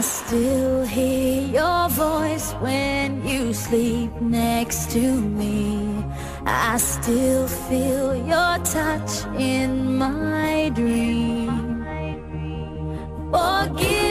still hear your voice when you sleep next to me. I still feel your touch in my dream. Forgive